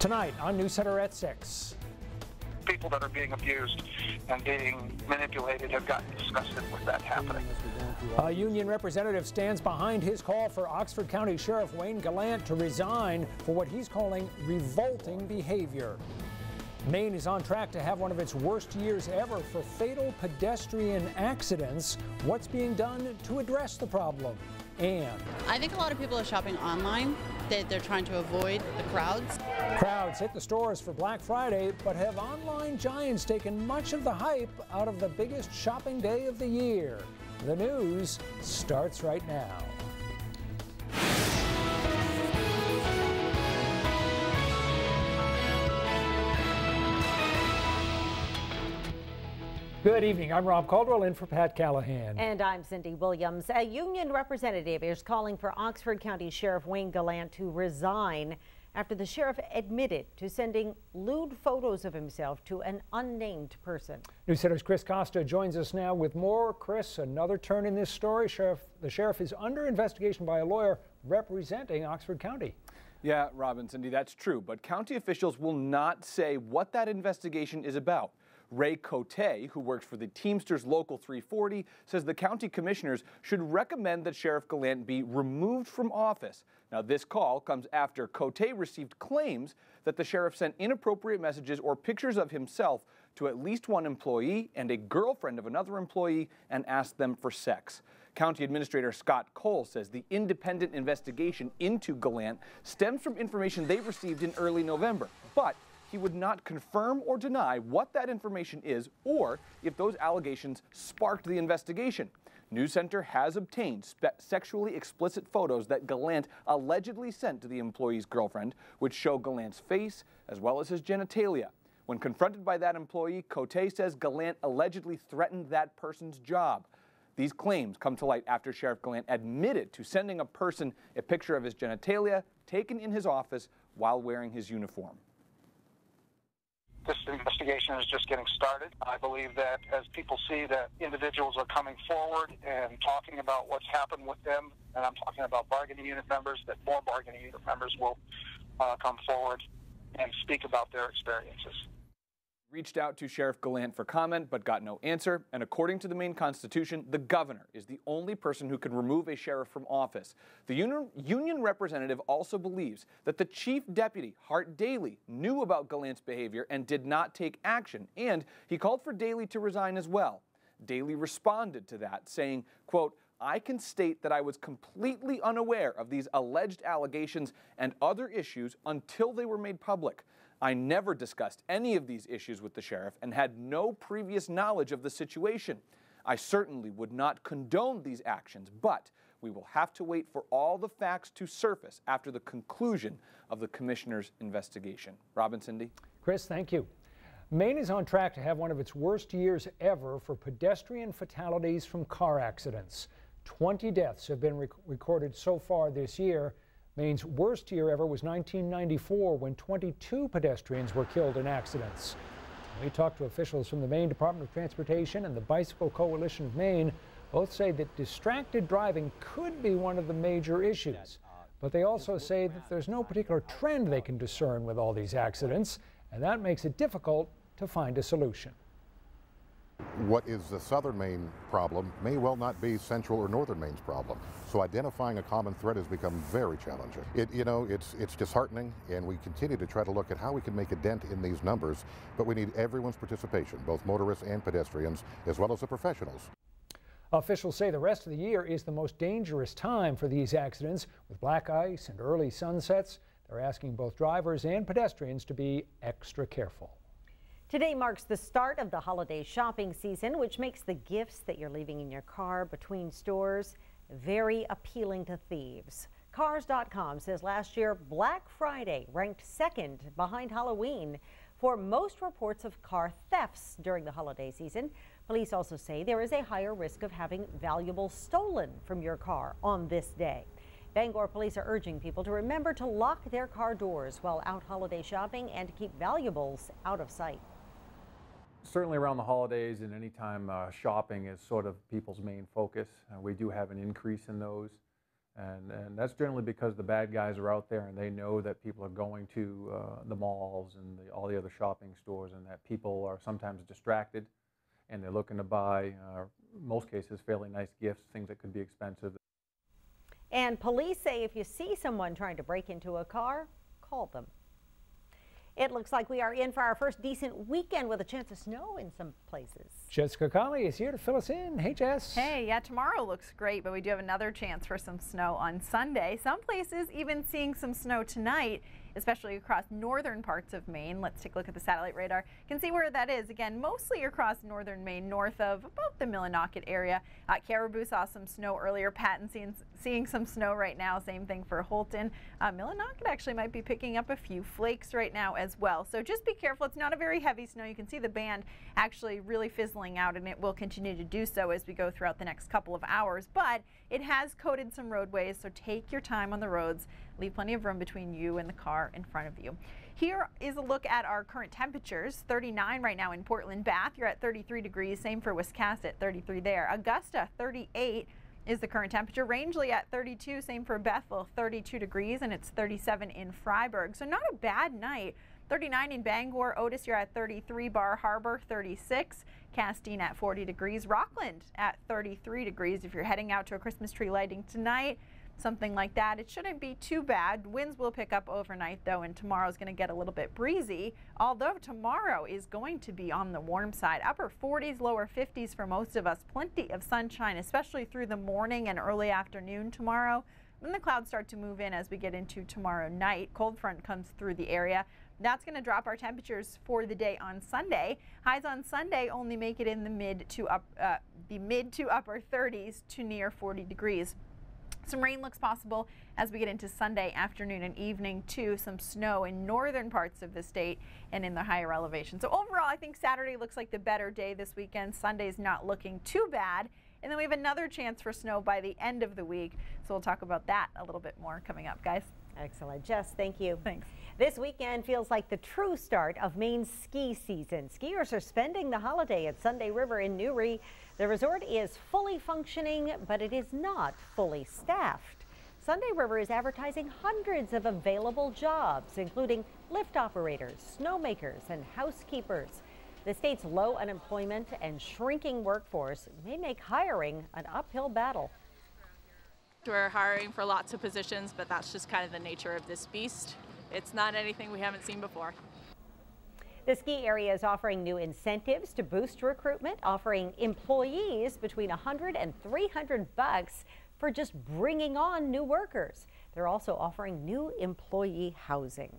Tonight on News Center at 6. People that are being abused and being manipulated have gotten disgusted with that happening. A union representative stands behind his call for Oxford County Sheriff Wayne Gallant to resign for what he's calling revolting behavior. Maine is on track to have one of its worst years ever for fatal pedestrian accidents. What's being done to address the problem? And I think a lot of people are shopping online. They're trying to avoid the crowds. Crowds hit the stores for Black Friday, but have online giants taken much of the hype out of the biggest shopping day of the year? The news starts right now. Good evening. I'm Rob Caldwell in for Pat Callahan. And I'm Cindy Williams. A union representative is calling for Oxford County Sheriff Wayne Gallant to resign after the sheriff admitted to sending lewd photos of himself to an unnamed person. News Center's Chris Costa joins us now with more. Chris, another turn in this story. The sheriff is under investigation by a lawyer representing Oxford County. Yeah, Rob and Cindy, that's true. But county officials will not say what that investigation is about. Ray Cote, who works for the Teamsters Local 340, says the county commissioners should recommend that Sheriff Gallant be removed from office. Now, this call comes after Cote received claims that the sheriff sent inappropriate messages or pictures of himself to at least one employee and a girlfriend of another employee and asked them for sex. County Administrator Scott Cole says the independent investigation into Gallant stems from information they received in early November, but he would not confirm or deny what that information is or if those allegations sparked the investigation. News Center has obtained sexually explicit photos that Gallant allegedly sent to the employee's girlfriend, which show Gallant's face as well as his genitalia. When confronted by that employee, Cote says Gallant allegedly threatened that person's job. These claims come to light after Sheriff Gallant admitted to sending a person a picture of his genitalia taken in his office while wearing his uniform. This investigation is just getting started. I believe that as people see that individuals are coming forward and talking about what's happened with them, and I'm talking about bargaining unit members, that more bargaining unit members will come forward and speak about their experiences. Reached out to Sheriff Gallant for comment but got no answer, and according to the Maine Constitution, the governor is the only person who can remove a sheriff from office. The union representative also believes that the chief deputy, Hart Daly, knew about Gallant's behavior and did not take action, and he called for Daly to resign as well. Daly responded to that, saying, quote, "I can state that I was completely unaware of these alleged allegations and other issues until they were made public. I never discussed any of these issues with the sheriff and had no previous knowledge of the situation. I certainly would not condone these actions, but we will have to wait for all the facts to surface after the conclusion of the commissioner's investigation." Rob and Cindy? Chris, thank you. Maine is on track to have one of its worst years ever for pedestrian fatalities from car accidents. 20 deaths have been recorded so far this year. Maine's worst year ever was 1994, when 22 pedestrians were killed in accidents. We talked to officials from the Maine Department of Transportation and the Bicycle Coalition of Maine. Both say that distracted driving could be one of the major issues. But they also say that there's no particular trend they can discern with all these accidents, and that makes it difficult to find a solution. What is the southern Maine problem may well not be central or northern Maine's problem. So identifying a common thread has become very challenging. It's disheartening, and we continue to try to look at how we can make a dent in these numbers, but we need everyone's participation, both motorists and pedestrians, as well as the professionals. Officials say the rest of the year is the most dangerous time for these accidents. With black ice and early sunsets, they're asking both drivers and pedestrians to be extra careful. Today marks the start of the holiday shopping season, which makes the gifts that you're leaving in your car between stores very appealing to thieves. Cars.com says last year Black Friday ranked second behind Halloween for most reports of car thefts during the holiday season. Police also say there is a higher risk of having valuables stolen from your car on this day. Bangor police are urging people to remember to lock their car doors while out holiday shopping and to keep valuables out of sight. Certainly around the holidays and anytime shopping is sort of people's main focus. We do have an increase in those. And that's generally because the bad guys are out there and they know that people are going to the malls and all the other shopping stores, and that people are sometimes distracted and they're looking to buy, in most cases, fairly nice gifts, things that could be expensive. And police say if you see someone trying to break into a car, call them. It looks like we are in for our first decent weekend with a chance of snow in some places. Jessica Colley is here to fill us in. Hey, Jess. Hey, yeah, tomorrow looks great, but we do have another chance for some snow on Sunday. Some places even seeing some snow tonight, especially across northern parts of Maine. Let's take a look at the satellite radar. You can see where that is. Again, mostly across northern Maine, north of about the Millinocket area. Caribou saw some snow earlier. Patton seeing some snow right now. Same thing for Holton. Millinocket actually might be picking up a few flakes right now as well. So just be careful. It's not a very heavy snow. You can see the band actually really fizzling out, and it will continue to do so as we go throughout the next couple of hours. But it has coated some roadways, so take your time on the roads. Leave plenty of room between you and the car in front of you. Here is a look at our current temperatures. 39 right now in Portland. Bath, you're at 33 degrees. Same for Wiscasset, 33 there. Augusta, 38 is the current temperature. Rangeley at 32. Same for Bethel, 32 degrees, and it's 37 in Freiburg. So not a bad night. 39 in Bangor. Otis, you're at 33. Bar Harbor, 36. Castine at 40 degrees. Rockland at 33 degrees. If you're heading out to a Christmas tree lighting tonight, something like that, it shouldn't be too bad. Winds will pick up overnight though, and tomorrow's going to get a little bit breezy, although tomorrow is going to be on the warm side. Upper 40s, lower 50s for most of us. Plenty of sunshine, especially through the morning and early afternoon tomorrow. Then the clouds start to move in as we get into tomorrow night. Cold front comes through the area. That's going to drop our temperatures for the day on Sunday. Highs on Sunday only make it in the mid to upper 30s to near 40 degrees. Some rain looks possible as we get into Sunday afternoon and evening too. Some snow in northern parts of the state and in the higher elevation. So overall, I think Saturday looks like the better day this weekend. Sunday's not looking too bad. And then we have another chance for snow by the end of the week. So we'll talk about that a little bit more coming up, guys. Excellent. Jess, thank you. Thanks. This weekend feels like the true start of Maine's ski season. Skiers are spending the holiday at Sunday River in Newry. The resort is fully functioning, but it is not fully staffed. Sunday River is advertising hundreds of available jobs, including lift operators, snowmakers, and housekeepers. The state's low unemployment and shrinking workforce may make hiring an uphill battle. We're hiring for lots of positions, but that's just kind of the nature of this beast. It's not anything we haven't seen before. The ski area is offering new incentives to boost recruitment, offering employees between $100 and $300 for just bringing on new workers. They're also offering new employee housing.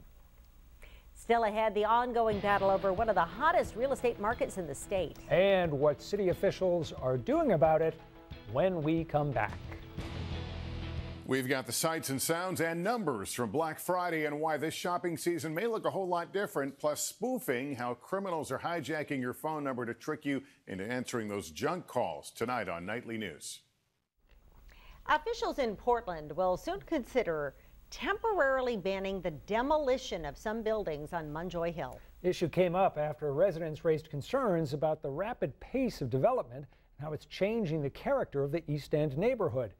Still ahead, the ongoing battle over one of the hottest real estate markets in the state. And what city officials are doing about it when we come back. We've got the sights and sounds and numbers from Black Friday and why this shopping season may look a whole lot different, plus spoofing, how criminals are hijacking your phone number to trick you into answering those junk calls tonight on Nightly News. Officials in Portland will soon consider temporarily banning the demolition of some buildings on Munjoy Hill. The issue came up after residents raised concerns about the rapid pace of development and how it's changing the character of the East End neighborhood.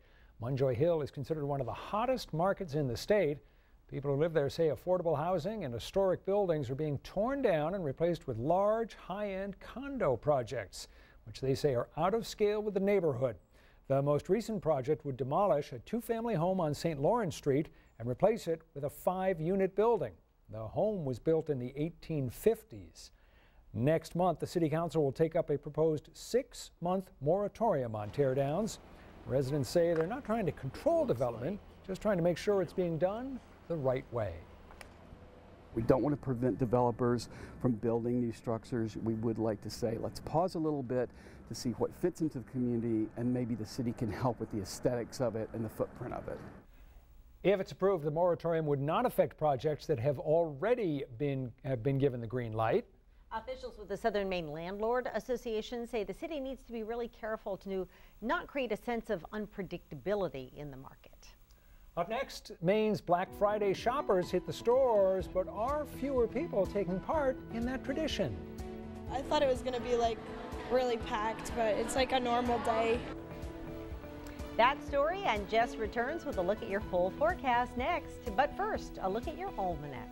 Munjoy Hill is considered one of the hottest markets in the state. People who live there say affordable housing and historic buildings are being torn down and replaced with large, high-end condo projects, which they say are out of scale with the neighborhood. The most recent project would demolish a two-family home on St. Lawrence Street and replace it with a 5-unit building. The home was built in the 1850s. Next month, the City Council will take up a proposed 6-month moratorium on teardowns. Residents say they're not trying to control development, just trying to make sure it's being done the right way. We don't want to prevent developers from building these structures. We would like to say, let's pause a little bit to see what fits into the community, and maybe the city can help with the aesthetics of it and the footprint of it. If it's approved, the moratorium would not affect projects that have already been given the green light. Officials with the Southern Maine Landlord Association say the city needs to be really careful to not create a sense of unpredictability in the market. Up next, Maine's Black Friday shoppers hit the stores, but are fewer people taking part in that tradition? I thought it was going to be like really packed, but it's like a normal day. That story and Jess returns with a look at your full forecast next. But first, a look at your almanac.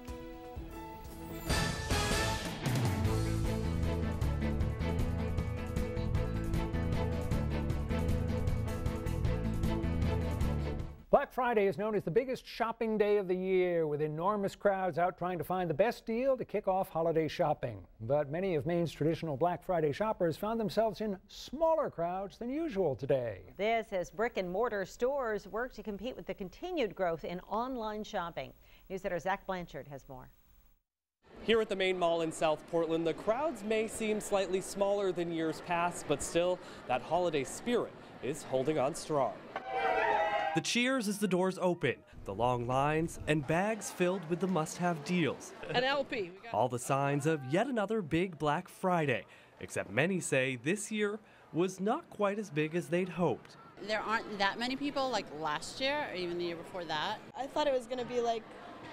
Black Friday is known as the biggest shopping day of the year, with enormous crowds out trying to find the best deal to kick off holiday shopping. But many of Maine's traditional Black Friday shoppers found themselves in smaller crowds than usual today. This as brick and mortar stores work to compete with the continued growth in online shopping. Newsletter Zach Blanchard has more. Here at the Main Mall in South Portland, the crowds may seem slightly smaller than years past, but still, that holiday spirit is holding on strong. The cheers as the doors open, the long lines, and bags filled with the must-have deals. An LP. All the signs of yet another big Black Friday, except many say this year was not quite as big as they'd hoped. There aren't that many people like last year or even the year before that. I thought it was going to be like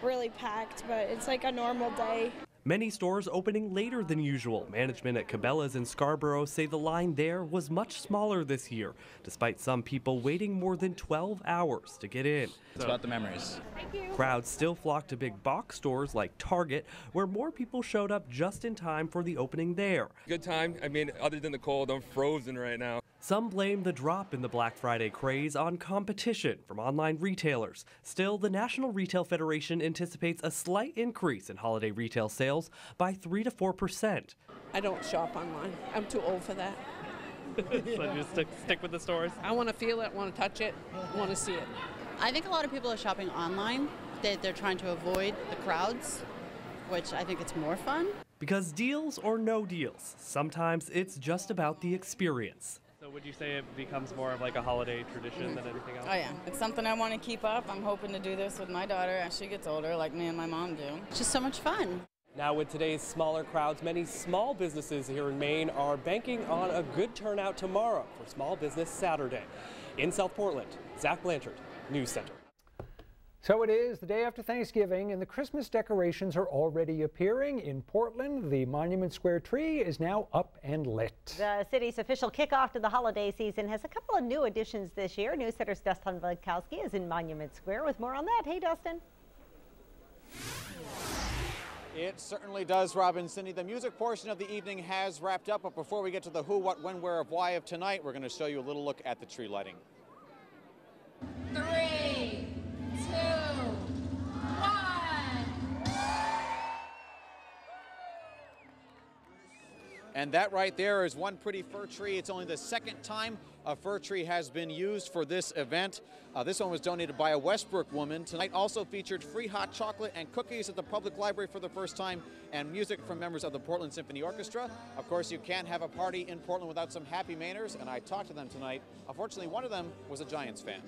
really packed, but it's like a normal day. Many stores opening later than usual. Management at Cabela's in Scarborough say the line there was much smaller this year, despite some people waiting more than 12 hours to get in. It's about the memories. Thank you. Crowds still flock to big box stores like Target, where more people showed up just in time for the opening there. Good time. I mean, other than the cold, I'm frozen right now. Some blame the drop in the Black Friday craze on competition from online retailers. Still, the National Retail Federation anticipates a slight increase in holiday retail sales by 3 to 4%. I don't shop online. I'm too old for that. So just stick with the stores? I want to feel it, want to touch it, want to see it. I think a lot of people are shopping online. They're trying to avoid the crowds, which I think it's more fun. Because deals or no deals, sometimes it's just about the experience. So would you say it becomes more of like a holiday tradition than anything else? Oh yeah, it's something I want to keep up. I'm hoping to do this with my daughter as she gets older, like me and my mom do. It's just so much fun. Now with today's smaller crowds, many small businesses here in Maine are banking on a good turnout tomorrow for Small Business Saturday. In South Portland, Zach Blanchard, News Center. So it is the day after Thanksgiving, and the Christmas decorations are already appearing. In Portland, the Monument Square tree is now up and lit. The city's official kickoff to the holiday season has a couple of new additions this year. News Center's Dustin Valkowski is in Monument Square with more on that. Hey, Dustin. It certainly does, Robin. Cindy, the music portion of the evening has wrapped up, but before we get to the who, what, when, where, of why of tonight, we're going to show you a little look at the tree lighting. 3, 2, 1. And that right there is one pretty fir tree. It's only the second time a fir tree has been used for this event. This one was donated by a Westbrook woman. Tonight also featured free hot chocolate and cookies at the public library for the first time, and music from members of the Portland Symphony Orchestra. Of course, you can't have a party in Portland without some happy Mainers, and I talked to them tonight. Unfortunately, one of them was a Giants fan.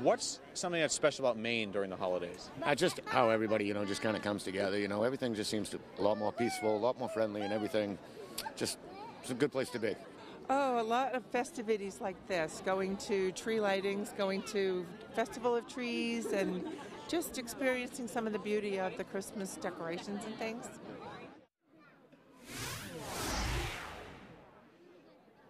What's something that's special about Maine during the holidays? Just how everybody, just kind of comes together. Everything just seems a lot more peaceful, a lot more friendly, and everything. Just, it's a good place to be. Oh, a lot of festivities like this, going to tree lightings, going to Festival of Trees, and just experiencing some of the beauty of the Christmas decorations and things.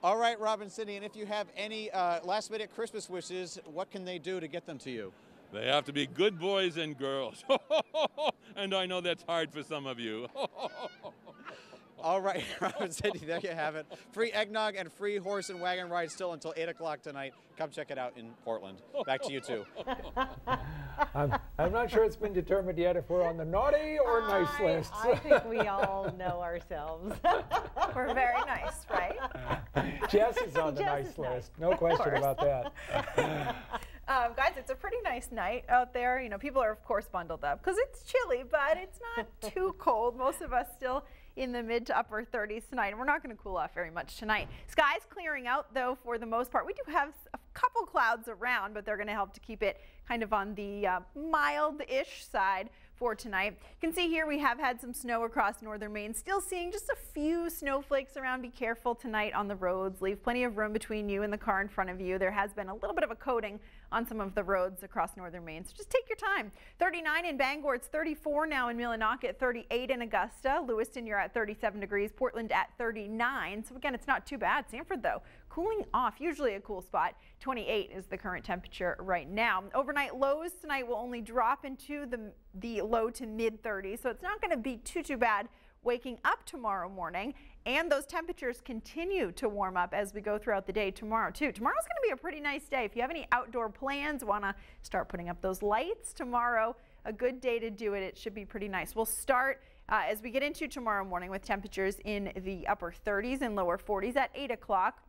All right, Robin, Cindy, and if you have any last-minute Christmas wishes, what can they do to get them to you? They have to be good boys and girls. And I know that's hard for some of you. All right, Robin, Cindy, there you have it. Free eggnog and free horse and wagon ride still until 8 o'clock tonight. Come check it out in Portland. Back to you two. I'm not sure it's been determined yet if we're on the naughty or nice list. I think we all know ourselves. We're very nice, right? Jess is on the nice list. No question about that. Guys, it's a pretty nice night out there. People are, of course, bundled up because it's chilly, but it's not too cold. Most of us still in the mid to upper 30s tonight, and we're not going to cool off very much tonight. Skies clearing out, though, for the most part. We do have a couple clouds around, but they're going to help to keep it kind of on the mild-ish side for tonight. You can see here we have had some snow across northern Maine. Still seeing just a few snowflakes around. Be careful tonight on the roads. Leave plenty of room between you and the car in front of you. There has been a little bit of a coating on some of the roads across northern Maine, so just take your time. 39 in Bangor. It's 34 now in Millinocket, 38 in Augusta. Lewiston, you're at 37 degrees. Portland at 39. So again, it's not too bad. Sanford, though, cooling off, usually a cool spot. 28 is the current temperature right now. Overnight lows tonight will only drop into the low to mid 30s, so it's not going to be too bad waking up tomorrow morning. And those temperatures continue to warm up as we go throughout the day tomorrow too. Tomorrow's going to be a pretty nice day. If you have any outdoor plans, want to start putting up those lights tomorrow, a good day to do it. It should be pretty nice. We'll start as we get into tomorrow morning with temperatures in the upper 30s and lower 40s at 8 o'clock.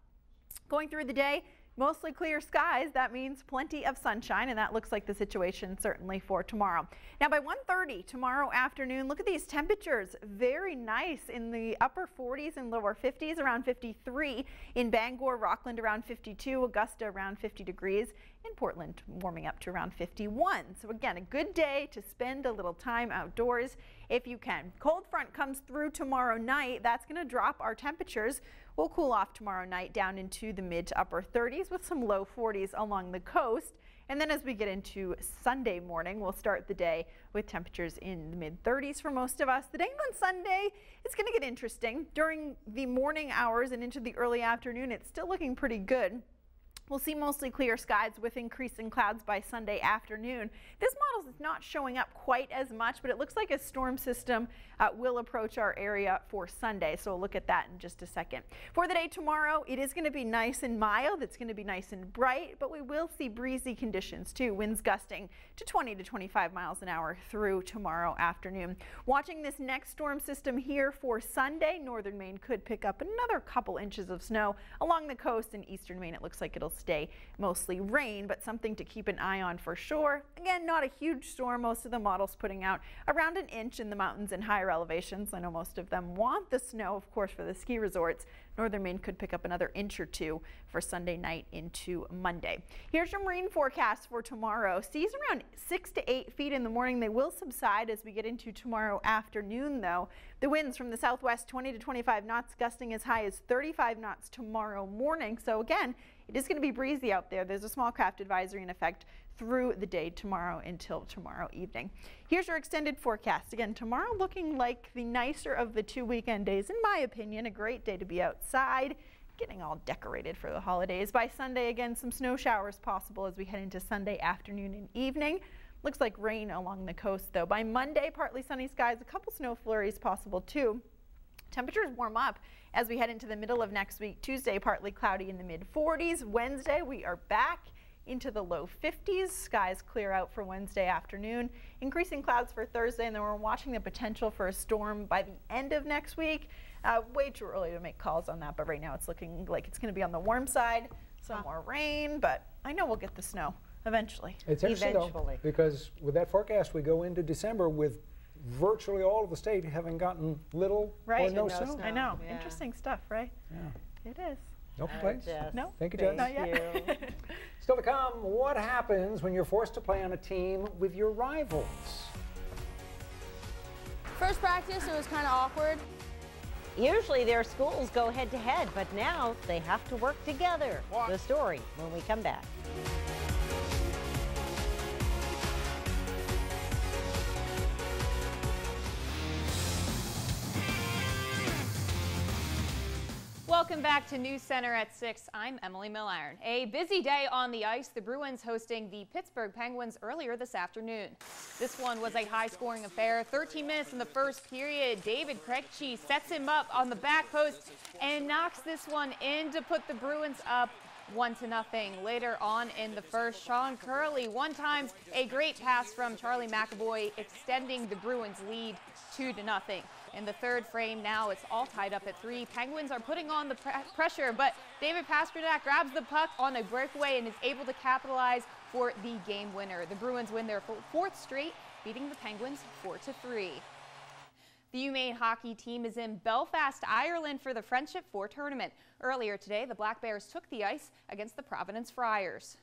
Going through the day, mostly clear skies. That means plenty of sunshine, and that looks like the situation certainly for tomorrow. Now by 1:30 tomorrow afternoon, look at these temperatures. Very nice in the upper 40s and lower 50s, around 53 in Bangor, Rockland around 52, Augusta around 50 degrees, in Portland warming up to around 51. So again, a good day to spend a little time outdoors if you can. Cold front comes through tomorrow night. That's going to drop our temperatures. We'll cool off tomorrow night down into the mid to upper 30s with some low 40s along the coast. And then as we get into Sunday morning, we'll start the day with temperatures in the mid 30s for most of us. The day on Sunday is going to get interesting. During the morning hours and into the early afternoon, it's still looking pretty good. We'll see mostly clear skies with increasing clouds by Sunday afternoon. This model is not showing up quite as much, but it looks like a storm system will approach our area for Sunday. So we'll look at that in just a second. For the day tomorrow, it is going to be nice and mild. It's going to be nice and bright, but we will see breezy conditions too. Winds gusting to 20 to 25 miles an hour through tomorrow afternoon. Watching this next storm system here for Sunday, northern Maine could pick up another couple inches of snow along the coast. In eastern Maine, it looks like it'll stay mostly rain, but something to keep an eye on for sure. Again, not a huge storm. Most of the models putting out around an inch in the mountains and higher elevations. I know most of them want the snow, of course, for the ski resorts. Northern Maine could pick up another inch or two for Sunday night into Monday. Here's your marine forecast for tomorrow. Seas around 6 to 8 feet in the morning. They will subside as we get into tomorrow afternoon, though. The winds from the southwest 20 to 25 knots, gusting as high as 35 knots tomorrow morning. So again, it is going to be breezy out there. There's a small craft advisory in effect through the day tomorrow until tomorrow evening. Here's your extended forecast. Again, tomorrow looking like the nicer of the 2 weekend days. In my opinion, a great day to be outside, getting all decorated for the holidays. By Sunday, again, some snow showers possible as we head into Sunday afternoon and evening. Looks like rain along the coast, though. By Monday, partly sunny skies, a couple snow flurries possible, too. Temperatures warm up as we head into the middle of next week. Tuesday, partly cloudy in the mid 40s. Wednesday, we are back into the low 50s. Skies clear out for Wednesday afternoon. Increasing clouds for Thursday, and then we're watching the potential for a storm by the end of next week. Way too early to make calls on that, but right now it's looking like it's going to be on the warm side. Some more rain, but I know we'll get the snow eventually. It's interesting, though, because with that forecast, we go into December with virtually all of the state having gotten little or no snow. I know. Yeah. Interesting stuff, right? Yeah. It is. No complaints? No. Thank you, Jess. Not yet. Still to come, what happens when you're forced to play on a team with your rivals? First practice, it was kind of awkward. Usually their schools go head-to-head, but now they have to work together. The story when we come back. Welcome back to News Center at 6. I'm Emily Milliron. A busy day on the ice. The Bruins hosting the Pittsburgh Penguins earlier this afternoon. This one was a high-scoring affair. 13 minutes in the first period. David Krejci sets him up on the back post and knocks this one in to put the Bruins up 1-0. Later on in the first, Sean Curley one-times a great pass from Charlie McAvoy, extending the Bruins lead 2-0. In the third frame now, it's all tied up at 3. Penguins are putting on the pressure, but David Pastrnak grabs the puck on a breakaway and is able to capitalize for the game winner. The Bruins win their 4th straight, beating the Penguins 4-3. The UMaine hockey team is in Belfast, Ireland for the Friendship 4 tournament. Earlier today, the Black Bears took the ice against the Providence Friars.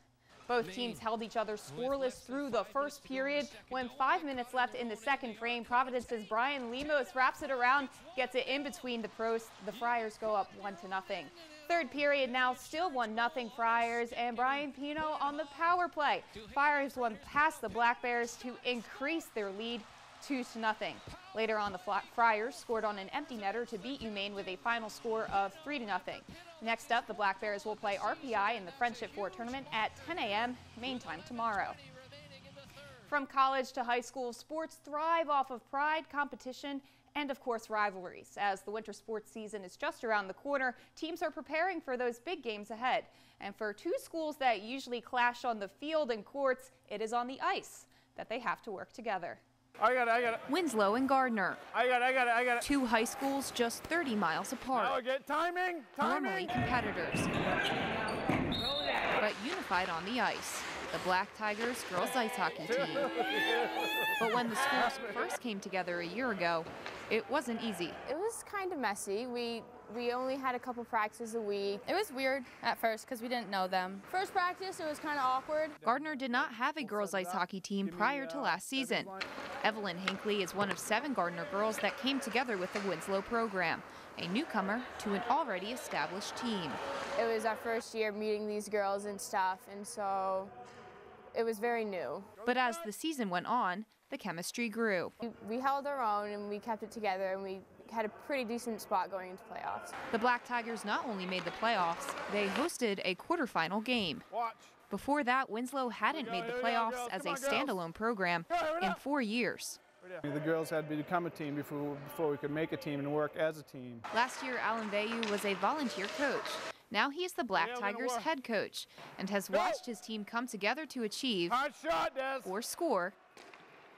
Both teams held each other scoreless through the first period. When 5 minutes left in the second frame, Providence's Brian Lemos wraps it around, gets it in between the posts. The Friars go up 1-0. Third period now, still 1-0 Friars, and Brian Pino on the power play. Friars won past the Black Bears to increase their lead 2-0. Later on, the Friars scored on an empty netter to beat UMaine with a final score of 3-0. Next up, the Black Bears will play RPI in the Friendship 4 tournament at 10 a.m. Maine time tomorrow. From college to high school, sports thrive off of pride, competition, and of course rivalries. As the winter sports season is just around the corner, teams are preparing for those big games ahead. And for two schools that usually clash on the field and courts, it is on the ice that they have to work together. I got it. Winslow and Gardner. I got it. Two high schools just 30 miles apart. Now get timing. Normally competitors, but unified on the ice. The Black Tigers girls ice hockey team. But when the schools first came together a year ago, it wasn't easy. It was kind of messy. We only had a couple practices a week. It was weird at first because we didn't know them. First practice, it was kind of awkward. Gardner did not have a girls ice hockey team prior to last season. Evelyn Hinckley is one of 7 Gardner girls that came together with the Winslow program, a newcomer to an already established team. It was our first year meeting these girls and stuff, and so it was very new. But as the season went on, the chemistry grew. We held our own and we kept it together, and we had a pretty decent spot going into playoffs. The Black Tigers not only made the playoffs, they hosted a quarterfinal game. Before that, Winslow hadn't made the playoffs as a standalone program in 4 years. The girls had to become a team before we could make a team and work as a team. Last year, Alan Vayu was a volunteer coach. Now he is the Black Tigers head coach and has watched his team come together to achieve or score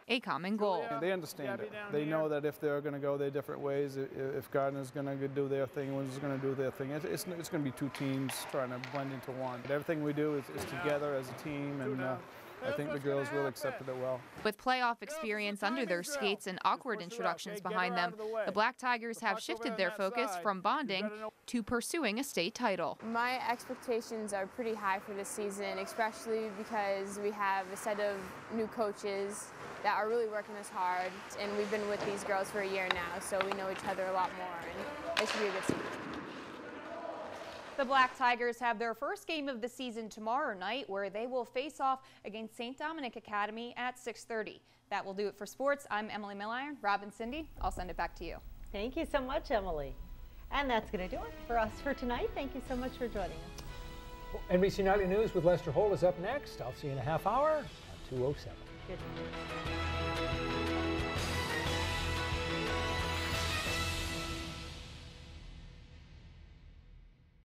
a common goal. They understand it. They know that if they're going to go their different ways, if Gardner's going to do their thing, Winslows going to do their thing, it's going to be two teams trying to blend into one. But everything we do is together as a team, and I think the girls really accepted it well. With playoff experience under their skates and awkward introductions behind them, the Black Tigers have shifted their focus from bonding to pursuing a state title. My expectations are pretty high for this season, especially because we have a set of new coaches that are really working us hard, and we've been with these girls for a year now, so we know each other a lot more, and it should be a good season. The Black Tigers have their first game of the season tomorrow night, where they will face off against St. Dominic Academy at 6:30. That will do it for sports. I'm Emily Milliron. Rob and Cindy, I'll send it back to you. Thank you so much, Emily. And that's going to do it for us for tonight. Thank you so much for joining us. NBC Nightly News with Lester Holt is up next. I'll see you in a half hour at 2:07. Good night.